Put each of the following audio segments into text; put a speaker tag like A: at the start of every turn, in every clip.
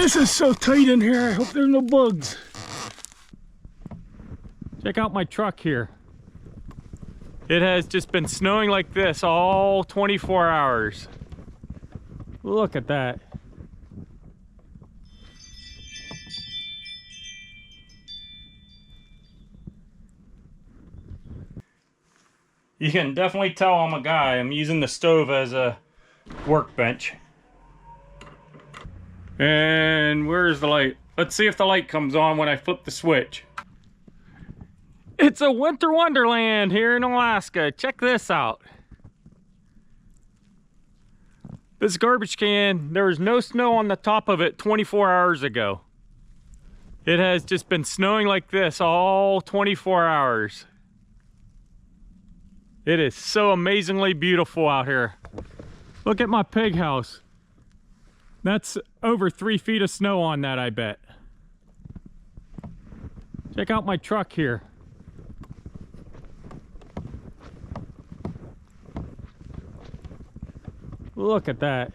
A: This is so tight in here. I hope there are no bugs. Check out my truck here. It has just been snowing like this all 24 hours. Look at that. You can definitely tell I'm a guy. I'm using the stove as a workbench. And where's the light? Let's see if the light comes on when I flip the switch. It's a winter wonderland here in Alaska. Check this out. This garbage can, there was no snow on the top of it 24 hours ago. It has just been snowing like this all 24 hours. It is so amazingly beautiful out here. Look at my pig house. That's over 3 feet of snow on that, I bet. Check out my truck here. Look at that.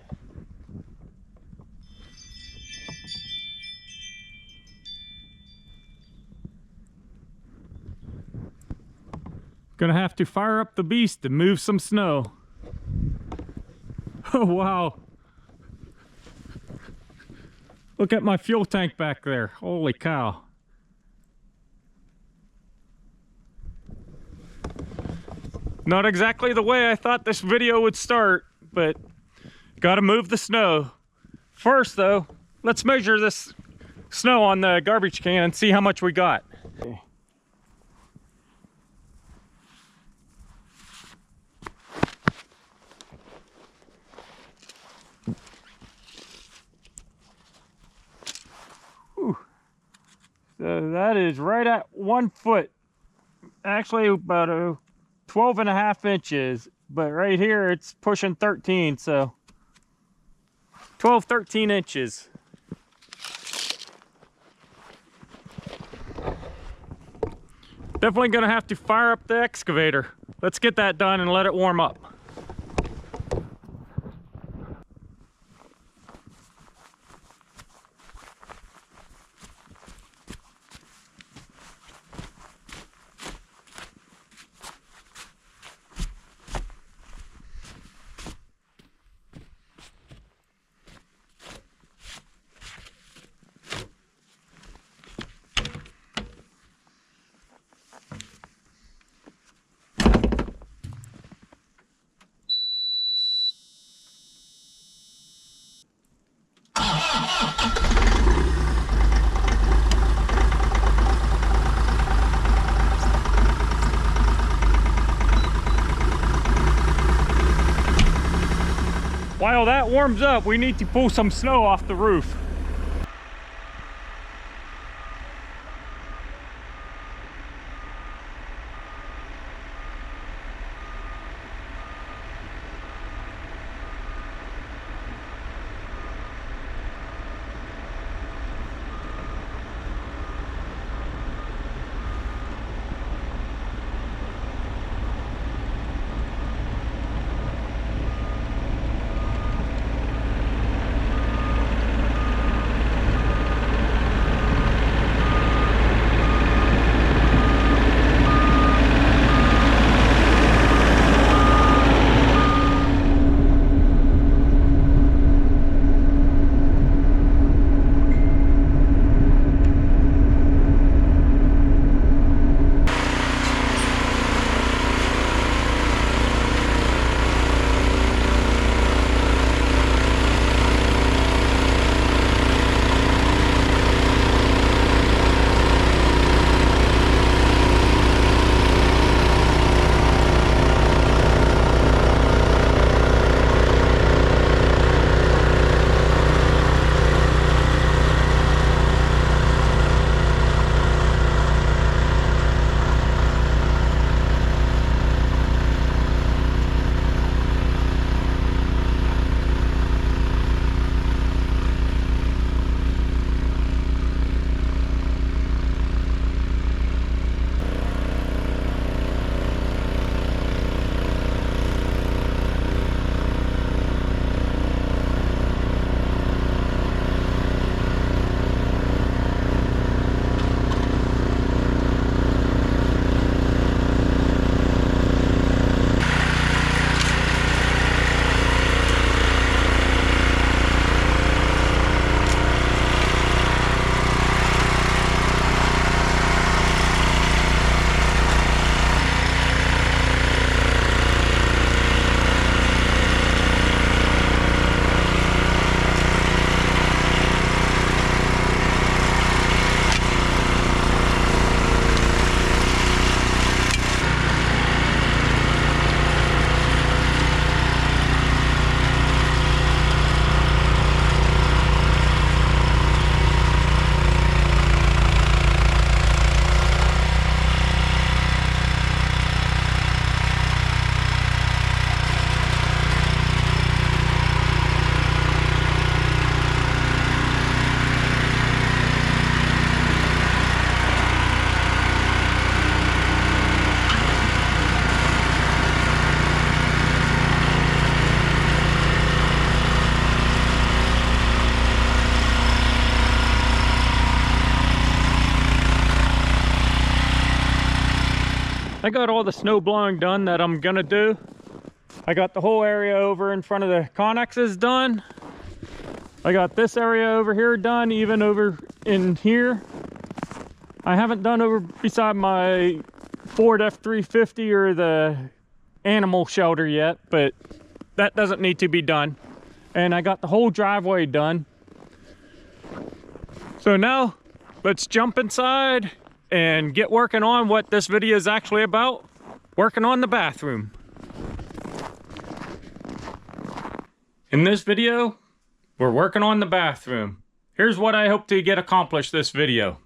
A: Gonna have to fire up the beast to move some snow. Oh wow. Look at my fuel tank back there. Holy cow. Not exactly the way I thought this video would start, but gotta move the snow. First though, let's measure this snow on the garbage can and see how much we got. Whew. So that is right at 1 foot. Actually about 12.5 inches. But right here it's pushing 13, so 12, 13 inches. Definitely gonna have to fire up the excavator. Let's get that done and let it warm up. While that warms up, we need to pull some snow off the roof. got all the snow blowing done that I'm gonna do. I got the whole area over in front of the connexes done. I got this area over here done, even over in here. I haven't done over beside my Ford F-350 or the animal shelter yet, but that doesn't need to be done. And I got the whole driveway done. So now let's jump inside and get working on what this video is actually about, working on the bathroom. In this video, we're working on the bathroom. Here's what I hope to get accomplished this video.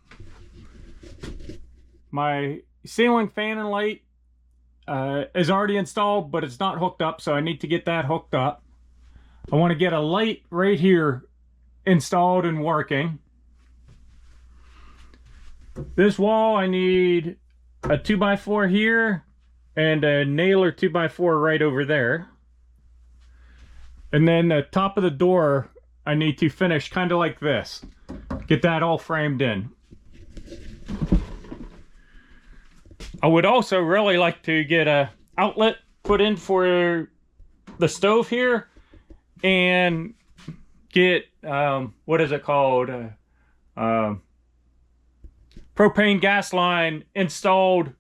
A: My ceiling fan and light is already installed, but it's not hooked up, so I need to get that hooked up. I want to get a light right here installed and working. This wall, I need a 2x4 here and a nailer 2x4 right over there. And then the top of the door, I need to finish kind of like this. Get that all framed in. I would also really like to get a outlet put in for the stove here and get, what is it called? Propane gas line installed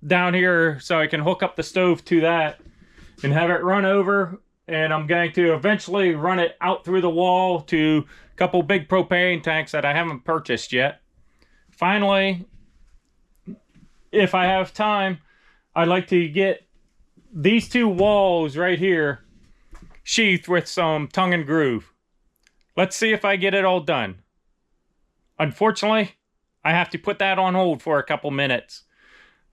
A: down here so I can hook up the stove to that and have it run over. And I'm going to eventually run it out through the wall to a couple big propane tanks that I haven't purchased yet. Finally, if I have time, I'd like to get these two walls right here sheathed with some tongue and groove. Let's see if I get it all done. Unfortunately, I have to put that on hold for a couple minutes.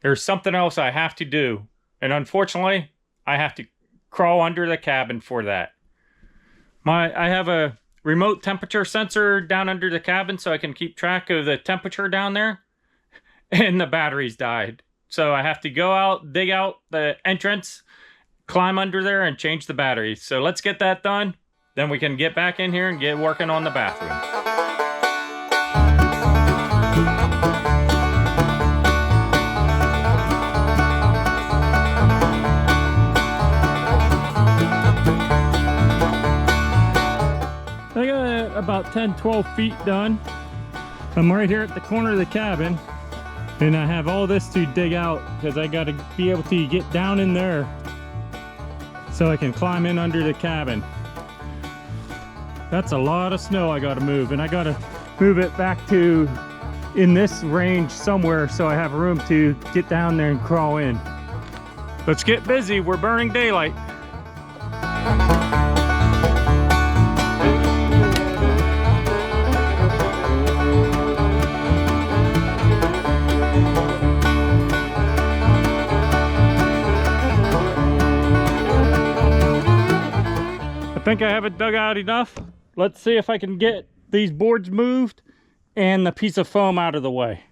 A: There's something else I have to do. And unfortunately, I have to crawl under the cabin for that. I have a remote temperature sensor down under the cabin so I can keep track of the temperature down there. And the batteries died. So I have to go out, dig out the entrance, climb under there and change the batteries. So let's get that done. Then we can get back in here and get working on the bathroom. I got about 10-12 feet done. I'm right here at the corner of the cabin and I have all this to dig out because I got to be able to get down in there so I can climb in under the cabin. That's a lot of snow I got to move, and I got to move it back to in this range somewhere so I have room to get down there and crawl in. Let's get busy. We're burning daylight. I think I have it dug out enough. Let's see if I can get these boards moved and the piece of foam out of the way.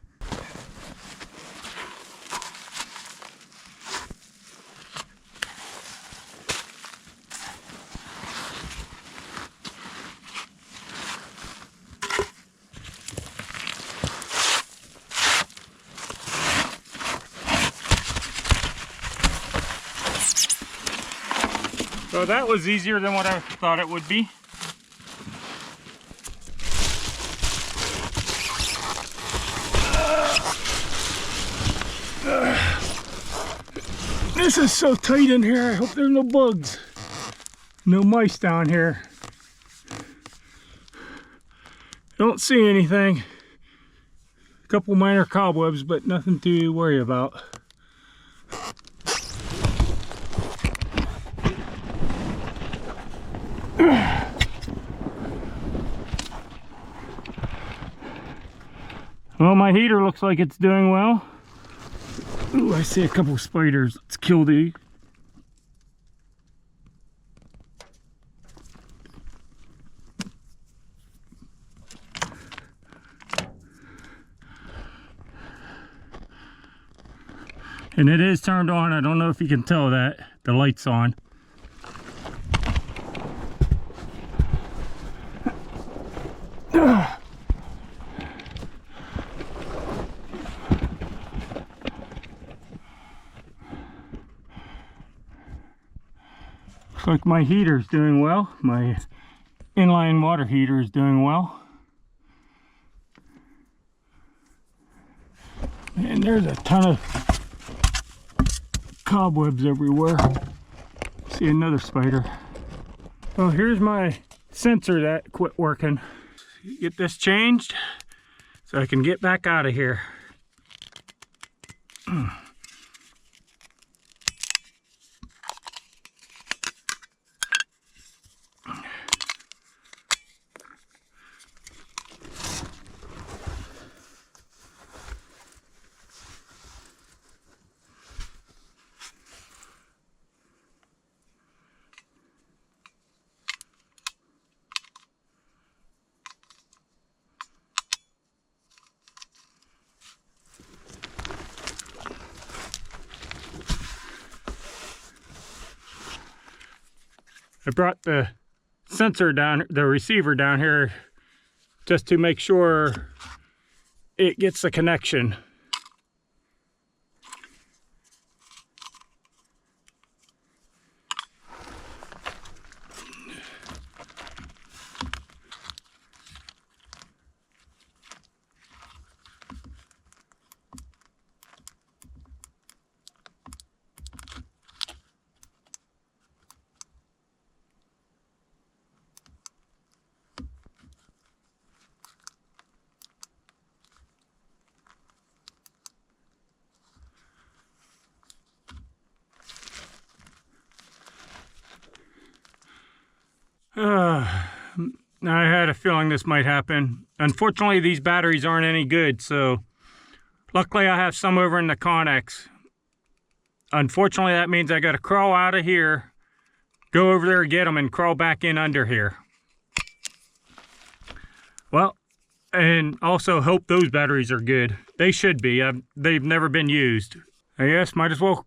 A: So that was easier than what I thought it would be. This is so tight in here. I hope there are no bugs. No mice down here. Don't see anything. A couple minor cobwebs, but nothing to worry about. Well, my heater looks like it's doing well. Ooh, I see a couple spiders. Let's kill these. And it is turned on. I don't know if you can tell that. The light's on. Looks like my heater's doing well. My inline water heater is doing well. And there's a ton of cobwebs everywhere. See another spider. Well, here's my sensor that quit working. Get this changed so I can get back out of here. I brought the sensor down, the receiver down here, just to make sure it gets the connection. I had a feeling this might happen. Unfortunately, these batteries aren't any good, so luckily I have some over in the Connex. Unfortunately, that means I got to crawl out of here, go over there, get them, and crawl back in under here. Well, and also hope those batteries are good. They should be. They've never been used. I guess might as well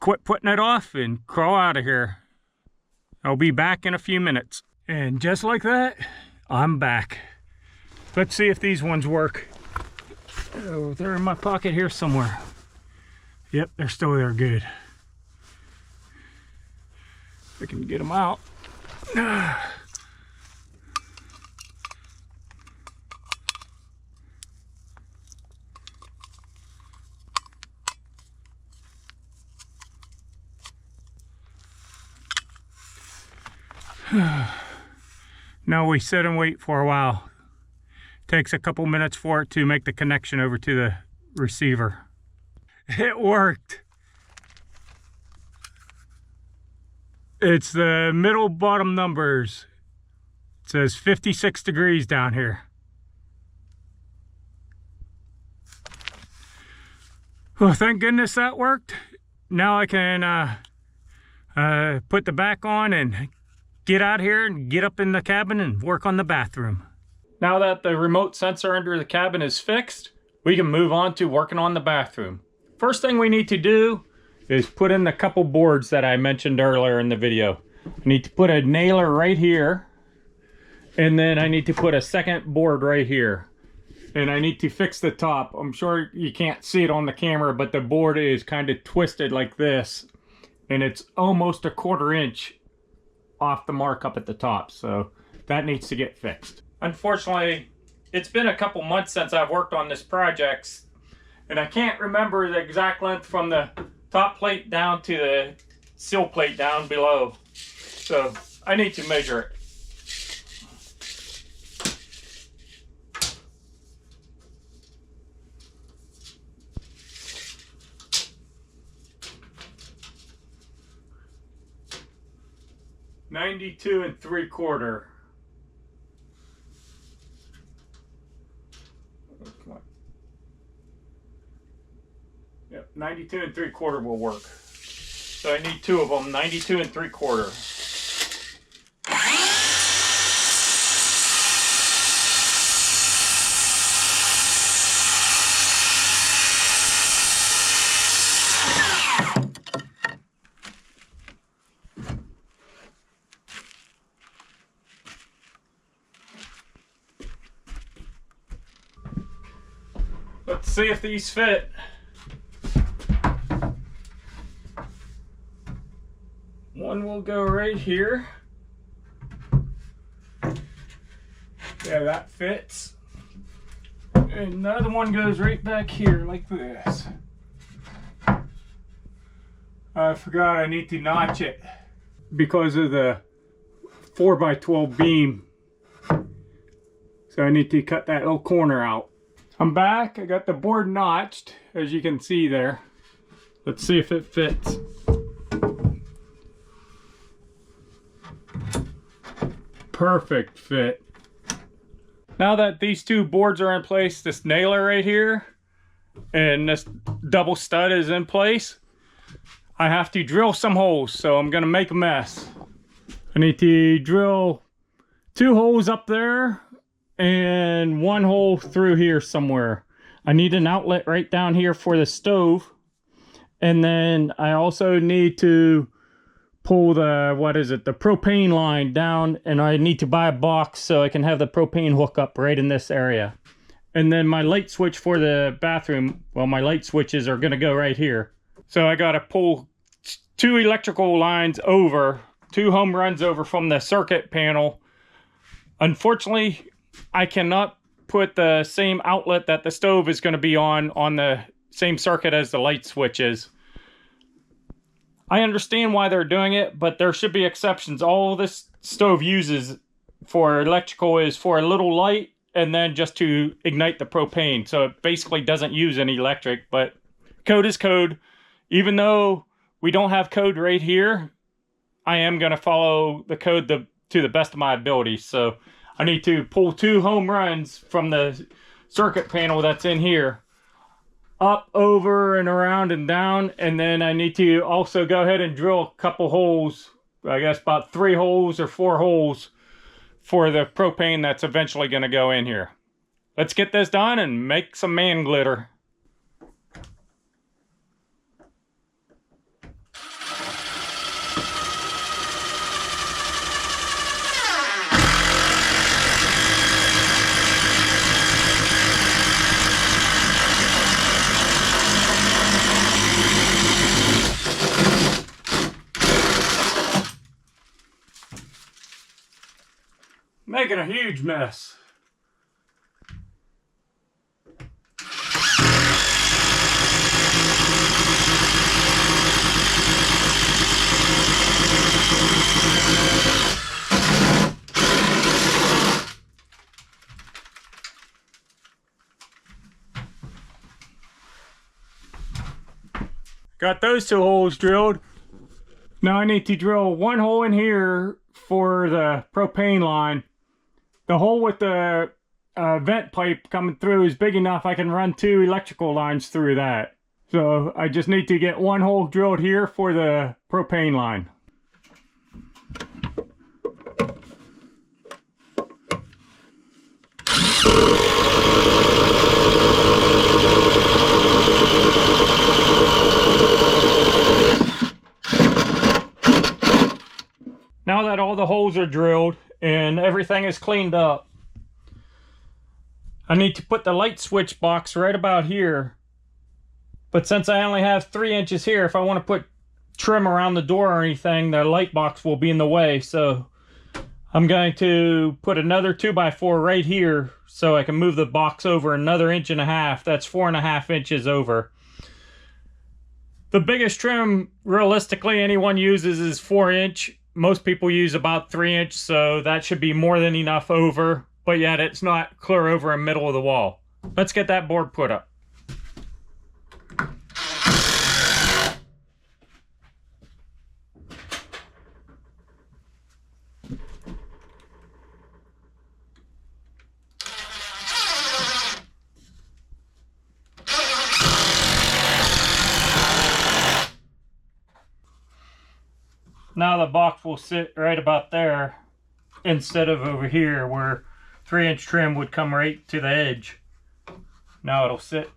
A: quit putting it off and crawl out of here. I'll be back in a few minutes. And just like that, I'm back. Let's see if these ones work. Oh, they're in my pocket here somewhere. Yep, they're still there, good. I can get them out. Now we sit and wait for a while. Takes a couple minutes for it to make the connection over to the receiver. It worked. It's the middle bottom numbers. It says 56 degrees down here. Well, thank goodness that worked. Now I can put the back on and get out here and get up in the cabin and work on the bathroom. Now that the remote sensor under the cabin is fixed, we can move on to working on the bathroom. First thing we need to do is put in the couple boards that I mentioned earlier in the video. I need to put a nailer right here, and then I need to put a second board right here. And I need to fix the top. I'm sure you can't see it on the camera, but the board is kind of twisted like this, and it's almost a 1/4 inch off the mark up at the top, so that needs to get fixed. Unfortunately, it's been a couple months since I've worked on this project, and I can't remember the exact length from the top plate down to the sill plate down below, so I need to measure it. $92 3/4. Come on. Yep, 92 3/4 will work. So I need 2 of them, 92 3/4. Let's see if these fit. 1, one will go right here. Yeah, that fits. And another one goes right back here like this. I forgot I need to notch it because of the 4x12 beam. So I need to cut that little corner out. I'm back. I got the board notched, as you can see there. Let's see if it fits. Perfect fit. Now that these two boards are in place, this nailer right here and this double stud is in place, I have to drill some holes, so I'm gonna make a mess. I need to drill 2 holes up there and 1 hole through here somewhere. I need an outlet right down here for the stove, and then I also need to pull the, the propane line down, and I need to buy a box so I can have the propane hook up right in this area. And then my light switch for the bathroom, well, my light switches are gonna go right here. So I gotta pull 2 electrical lines over, 2 home runs over from the circuit panel. Unfortunately, I cannot put the same outlet that the stove is gonna be on the same circuit as the light switch is. I understand why they're doing it, but there should be exceptions. All this stove uses for electrical is for a little light and then just to ignite the propane. So it basically doesn't use any electric, but code is code. Even though we don't have code right here, I am going to follow the code to the best of my ability. So I need to pull 2 home runs from the circuit panel that's in here, up, over, and around and down, and then I need to also go ahead and drill a couple holes, I guess about 3 holes or 4 holes for the propane that's eventually going to go in here. Let's get this done and make some man glitter. Making a huge mess. Got those 2 holes drilled. Now I need to drill 1 hole in here for the propane line. The hole with the vent pipe coming through is big enough I can run 2 electrical lines through that. So I just need to get 1 hole drilled here for the propane line. Now that all the holes are drilled and everything is cleaned up, I need to put the light switch box right about here. But since I only have 3 inches here, if I want to put trim around the door or anything, the light box will be in the way. So I'm going to put another 2x4 right here so I can move the box over another 1.5 inches. That's 4.5 inches over. The biggest trim realistically anyone uses is 4-inch. Most people use about 3-inch, so that should be more than enough over, but yet it's not clear over in the middle of the wall. Let's get that board put up. Now the box will sit right about there instead of over here where 3-inch trim would come right to the edge. Now it'll sit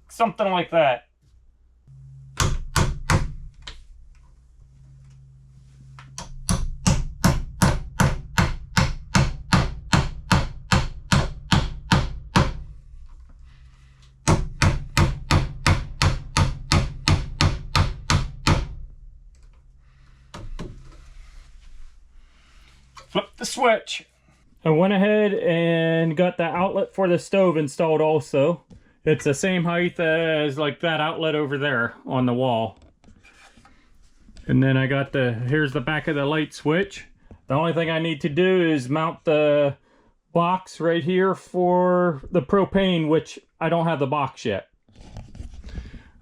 A: something like that. flip the switch. I went ahead and got the outlet for the stove installed also. It's the same height as like that outlet over there on the wall. And then I got here's the back of the light switch. The only thing I need to do is mount the box right here for the propane, which I don't have the box yet.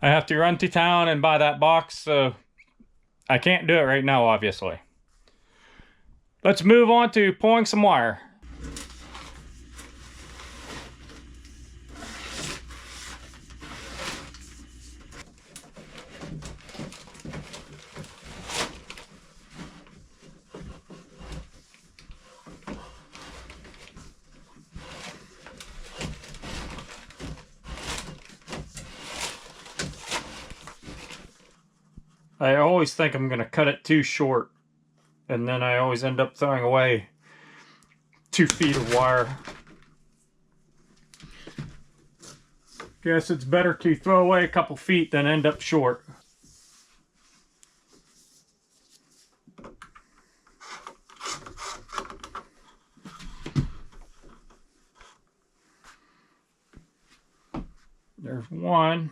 A: I have to run to town and buy that box, so I can't do it right now, obviously. Let's move on to pulling some wire. I always think I'm going to cut it too short, and then I always end up throwing away 2 feet of wire. Guess it's better to throw away a couple feet than end up short. There's one.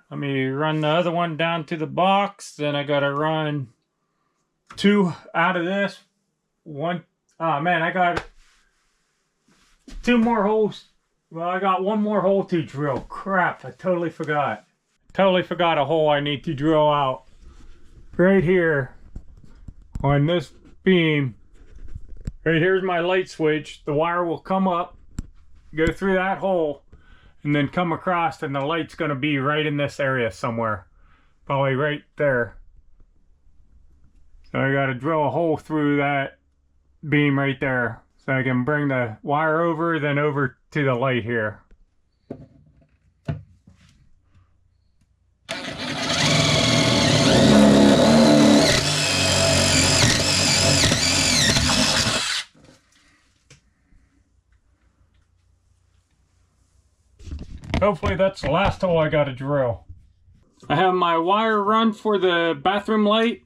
A: Let me run the other one down to the box. Then I gotta run 2 out of this. One. Oh man, I got 2 more holes. Well, I got 1 more hole to drill. Crap, I totally forgot. Totally forgot a hole I need to drill out. Right here on this beam. Right here's my light switch. The wire will come up, go through that hole, and then come across, and the light's going to be right in this area somewhere. Probably right there. So I got to drill a hole through that beam right there so I can bring the wire over, then over to the light here. Hopefully that's the last hole I got to drill. I have my wire run for the bathroom light.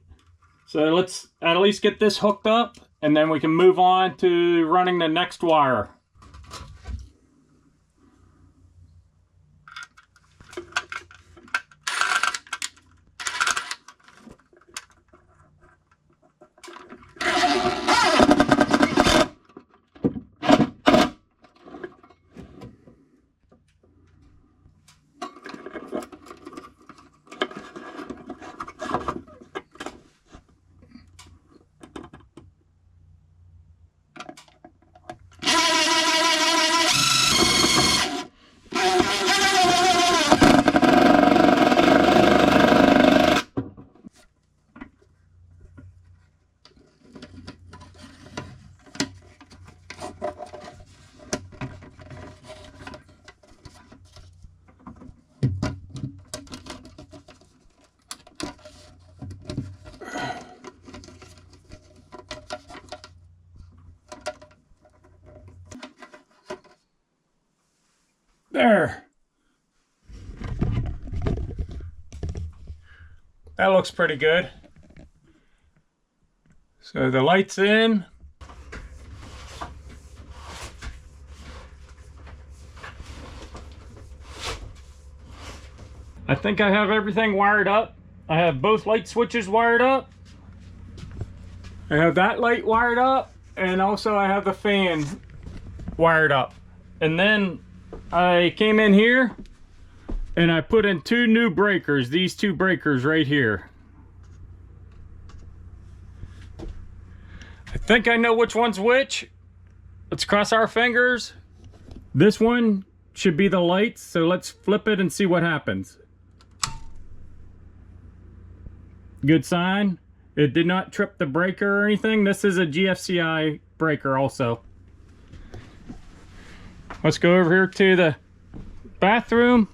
A: So let's at least get this hooked up, and then we can move on to running the next wire. There. That looks pretty good. So the light's in. I think I have everything wired up. I have both light switches wired up. I have that light wired up, and also I have the fan wired up. And then I came in here and I put in 2 new breakers, these 2 breakers right here. I think I know which one's which. Let's cross our fingers. This one should be the lights, so let's flip it and see what happens. Good sign. It did not trip the breaker or anything. This is a GFCI breaker also. Let's go over here to the bathroom.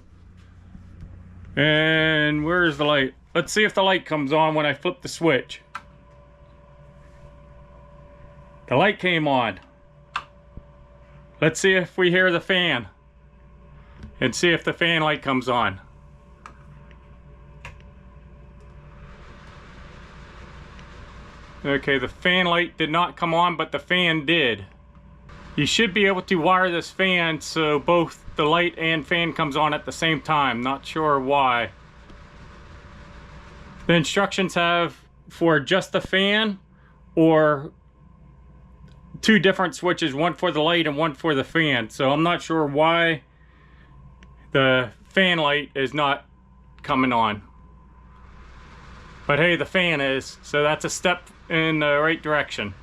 A: And where's the light? Let's see if the light comes on when I flip the switch. The light came on. Let's see if we hear the fan. And see if the fan light comes on. Okay, the fan light did not come on, but the fan did. You should be able to wire this fan so both the light and fan comes on at the same time. Not sure why. The instructions have for just the fan or two different switches, one for the light and one for the fan. So I'm not sure why the fan light is not coming on. But hey, the fan is, so that's a step in the right direction.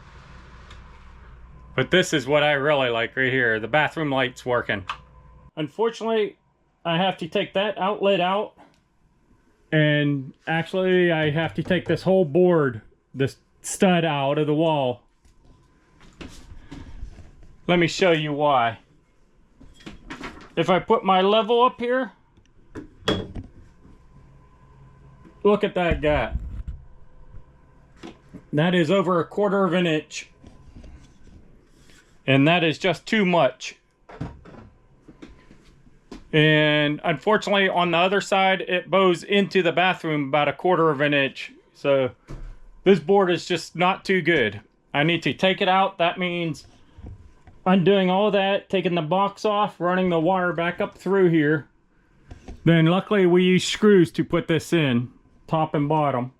A: But this is what I really like right here. The bathroom light's working. Unfortunately, I have to take that outlet out. And actually, I have to take this whole board, this stud out of the wall. Let me show you why. If I put my level up here, look at that gap. That is over 1/4 of an inch. And that is just too much. And unfortunately on the other side it bows into the bathroom about 1/4 of an inch. So this board is just not too good. I need to take it out. That means undoing all that, taking the box off, running the wire back up through here. Then luckily we use screws to put this in, top and bottom.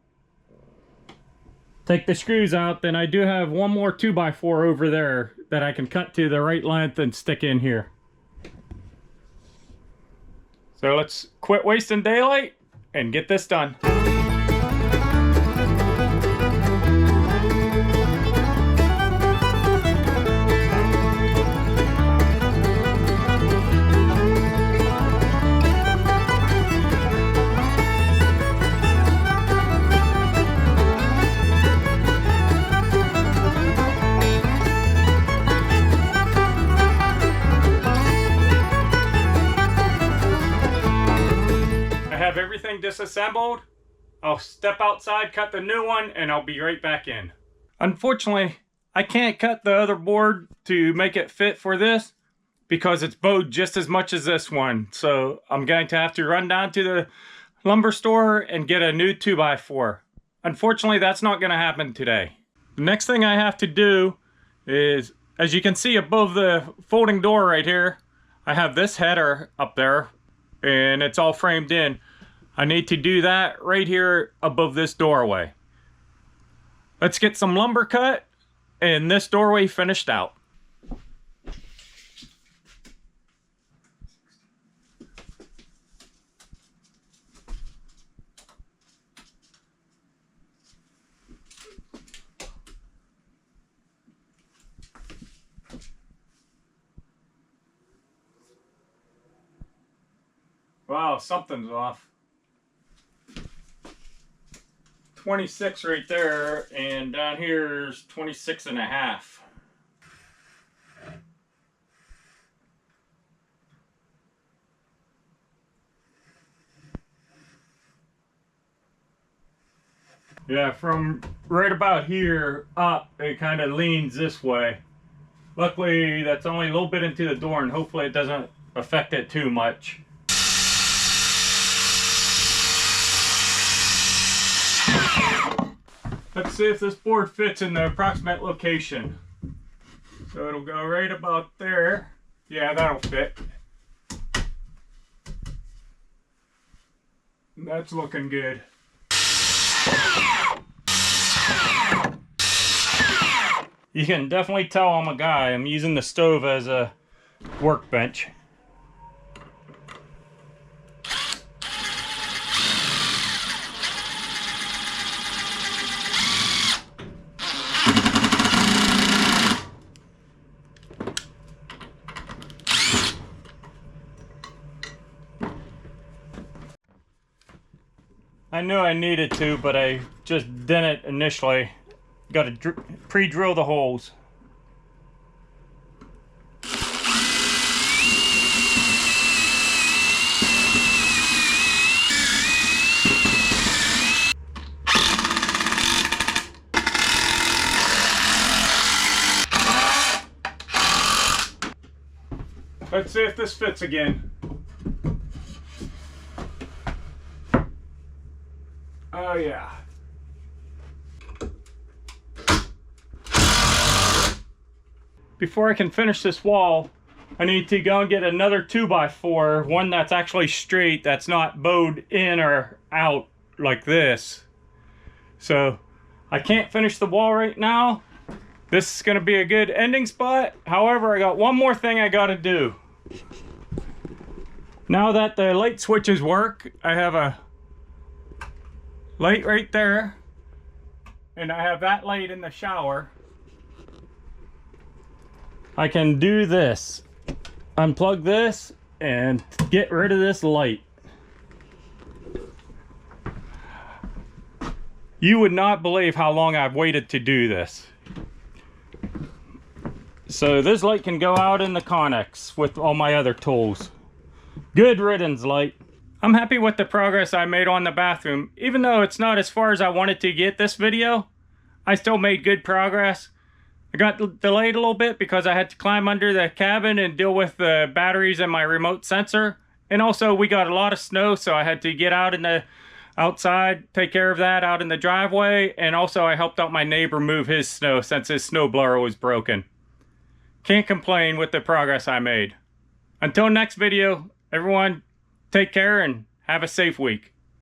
A: Take the screws out, then I do have one more 2x4 over there that I can cut to the right length and stick in here. So let's quit wasting daylight and get this done. Have everything disassembled. I'll step outside, cut the new one, and I'll be right back in. Unfortunately, I can't cut the other board to make it fit for this because it's bowed just as much as this one. So I'm going to have to run down to the lumber store and get a new 2x4. Unfortunately, that's not going to happen today. The next thing I have to do is, as you can see above the folding door right here, I have this header up there and it's all framed in. I need to do that right here above this doorway. Let's get some lumber cut and this doorway finished out. Wow, something's off. 26 right there, and down here's 26.5. Yeah, from right about here up, it kind of leans this way. Luckily, that's only a little bit into the door, and hopefully it doesn't affect it too much. Let's see if this board fits in the approximate location. So it'll go right about there. Yeah, that'll fit. That's looking good. You can definitely tell I'm a guy. I'm using the stove as a workbench. I knew I needed to, but I just didn't initially. Got to pre-drill the holes. Let's see if this fits again. Oh yeah. before I can finish this wall, I need to go and get another 2x4, one that's actually straight, that's not bowed in or out like this. So I can't finish the wall right now. This is gonna be a good ending spot. However, I got one more thing I gotta do. Now that the light switches work, I have a light right there, and I have that light in the shower. I can do this. Unplug this and get rid of this light. You would not believe how long I've waited to do this. So this light can go out in the Connex with all my other tools. Good riddance, light. I'm happy with the progress I made on the bathroom. Even though it's not as far as I wanted to get this video, I still made good progress. I got delayed a little bit because I had to climb under the cabin and deal with the batteries and my remote sensor. And also we got a lot of snow, so I had to get out in the outside, take care of that out in the driveway. And also I helped out my neighbor move his snow since his snowblower was broken. Can't complain with the progress I made. Until next video, everyone take care and have a safe week.